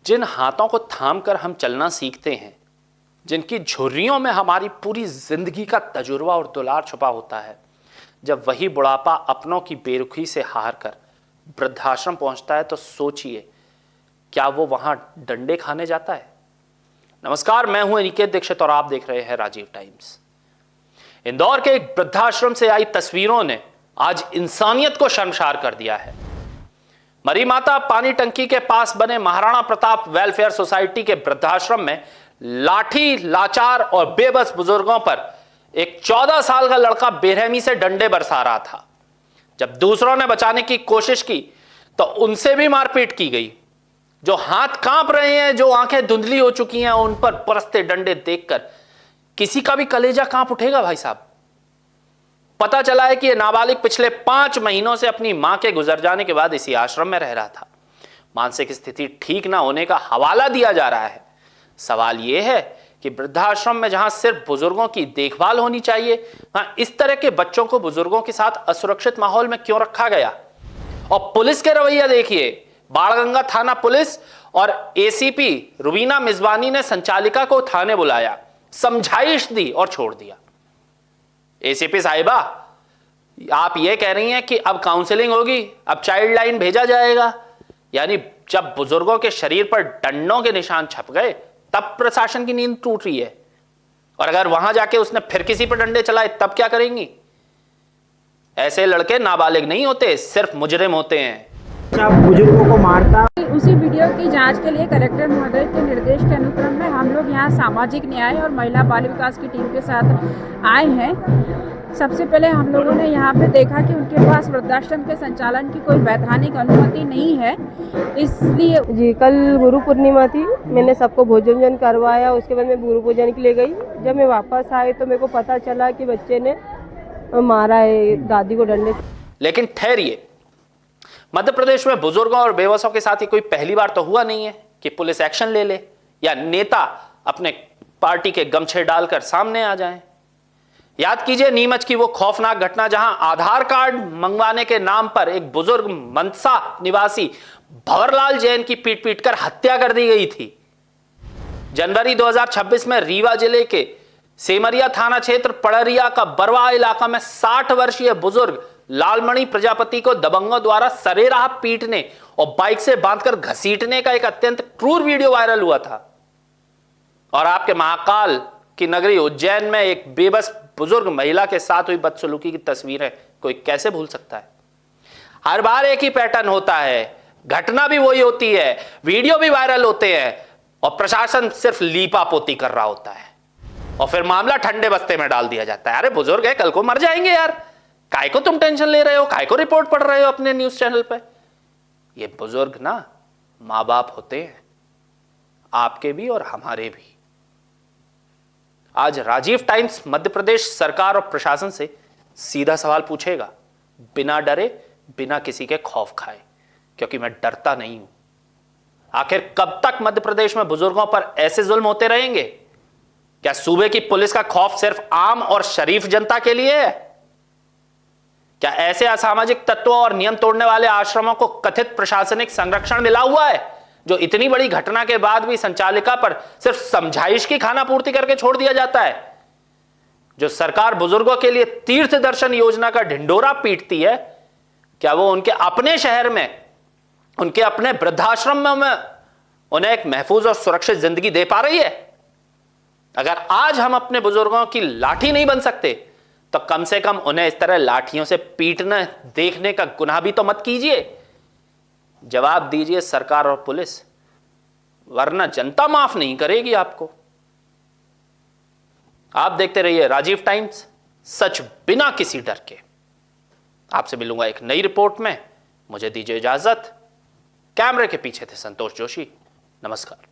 जिन हाथों को थाम कर हम चलना सीखते हैं, जिनकी झुर्रियों में हमारी पूरी जिंदगी का तजुर्बा और दुलार छुपा होता है, जब वही बुढ़ापा अपनों की बेरुखी से हार कर वृद्धाश्रम पहुंचता है तो सोचिए, क्या वो वहां डंडे खाने जाता है? नमस्कार, मैं हूं अनिकेत दीक्षित और आप देख रहे हैं राजीव टाइम्स। इंदौर के एक वृद्धाश्रम से आई तस्वीरों ने आज इंसानियत को शर्मसार कर दिया है। मरी माता पानी टंकी के पास बने महाराणा प्रताप वेलफेयर सोसाइटी के वृद्धाश्रम में लाठी, लाचार और बेबस बुजुर्गों पर एक 14 साल का लड़का बेरहमी से डंडे बरसा रहा था। जब दूसरों ने बचाने की कोशिश की तो उनसे भी मारपीट की गई। जो हाथ कांप रहे हैं, जो आंखें धुंधली हो चुकी हैं, उन पर बरसते डंडे देखकर किसी का भी कलेजा कांप उठेगा। भाई साहब, पता चला है कि यह नाबालिग पिछले 5 महीनों से अपनी मां के गुजर जाने के बाद इसी आश्रम में रह रहा था। मानसिक स्थिति ठीक ना होने का हवाला दिया जा रहा है। सवाल यह है कि वृद्धाश्रम में जहां सिर्फ बुजुर्गों की देखभाल होनी चाहिए, वहां इस तरह के बच्चों को बुजुर्गों के साथ असुरक्षित माहौल में क्यों रखा गया? और पुलिस के रवैया देखिए। बाणगंगा थाना पुलिस और एसीपी रुबीना मिजबानी ने संचालिका को थाने बुलाया, समझाइश दी और छोड़ दिया। एसीपी साहिबा, आप यह कह रही हैं कि अब काउंसलिंग होगी, अब चाइल्ड लाइन भेजा जाएगा, यानी जब बुजुर्गों के शरीर पर डंडों के निशान छप गए तब प्रशासन की नींद टूट रही है। और अगर वहां जाके उसने फिर किसी पर डंडे चलाए तब क्या करेंगी? ऐसे लड़के नाबालिग नहीं होते, सिर्फ मुजरिम होते हैं। बुजुर्गों को मारता। उसी वीडियो की जांच के लिए कलेक्टर महोदय के निर्देश के अनुक्रम में हम लोग यहाँ सामाजिक न्याय और महिला बाल विकास की टीम के साथ आए हैं। सबसे पहले हम लोगों ने यहाँ पे देखा कि उनके पास वृद्धाश्रम के संचालन की कोई वैधानिक अनुमति नहीं है, इसलिए जी कल गुरु पूर्णिमा थी, मैंने सबको भोजन करवाया। उसके बाद मैं गुरु पूजन के लिए गई। जब मैं वापस आई तो मेरे को पता चला कि बच्चे ने मारा है दादी को डंडे। लेकिन ठहरिए, मध्य प्रदेश में बुजुर्गों और बेबसों के साथ ही कोई पहली बार तो हुआ नहीं है कि पुलिस एक्शन ले ले या नेता अपने पार्टी के गमछे डालकर सामने आ जाएं। याद कीजिए नीमच की वो खौफनाक घटना जहां आधार कार्ड मंगवाने के नाम पर एक बुजुर्ग मनसा निवासी भंवरलाल जैन की पीट पीट कर हत्या कर दी गई थी। जनवरी 2026 में रीवा जिले के सेमरिया थाना क्षेत्र पड़रिया का बरवा इलाका में 60 वर्षीय बुजुर्ग लालमणि प्रजापति को दबंगों द्वारा सरेराह पीटने और बाइक से बांधकर घसीटने का एक अत्यंत क्रूर वीडियो वायरल हुआ था। और आपके महाकाल की नगरी उज्जैन में एक बेबस बुजुर्ग महिला के साथ हुई बदसलूकी की तस्वीरें कोई कैसे भूल सकता है? हर बार एक ही पैटर्न होता है, घटना भी वही होती है, वीडियो भी वायरल होते हैं और प्रशासन सिर्फ लीपापोती कर रहा होता है और फिर मामला ठंडे बस्ते में डाल दिया जाता है। अरे बुजुर्ग है, कल को मर जाएंगे यार, काय को तुम टेंशन ले रहे हो, काय को रिपोर्ट पढ़ रहे हो अपने न्यूज चैनल पे? ये बुजुर्ग ना मां बाप होते हैं, आपके भी और हमारे भी। आज राजीव टाइम्स मध्य प्रदेश सरकार और प्रशासन से सीधा सवाल पूछेगा, बिना डरे, बिना किसी के खौफ खाए, क्योंकि मैं डरता नहीं हूं। आखिर कब तक मध्य प्रदेश में बुजुर्गों पर ऐसे जुल्म होते रहेंगे? क्या सूबे की पुलिस का खौफ सिर्फ आम और शरीफ जनता के लिए है? क्या ऐसे असामाजिक तत्वों और नियम तोड़ने वाले आश्रमों को कथित प्रशासनिक संरक्षण मिला हुआ है, जो इतनी बड़ी घटना के बाद भी संचालिका पर सिर्फ समझाइश की खानापूर्ति करके छोड़ दिया जाता है? जो सरकार बुजुर्गों के लिए तीर्थ दर्शन योजना का ढिंडोरा पीटती है, क्या वो उनके अपने शहर में, उनके अपने वृद्धाश्रम में उन्हें एक महफूज और सुरक्षित जिंदगी दे पा रही है? अगर आज हम अपने बुजुर्गों की लाठी नहीं बन सकते तो कम से कम उन्हें इस तरह लाठियों से पीटना देखने का गुनाह भी तो मत कीजिए। जवाब दीजिए सरकार और पुलिस, वरना जनता माफ नहीं करेगी आपको। आप देखते रहिए राजीव टाइम्स, सच बिना किसी डर के। आपसे मिलूंगा एक नई रिपोर्ट में, मुझे दीजिए इजाजत। कैमरे के पीछे थे संतोष जोशी। नमस्कार।